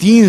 3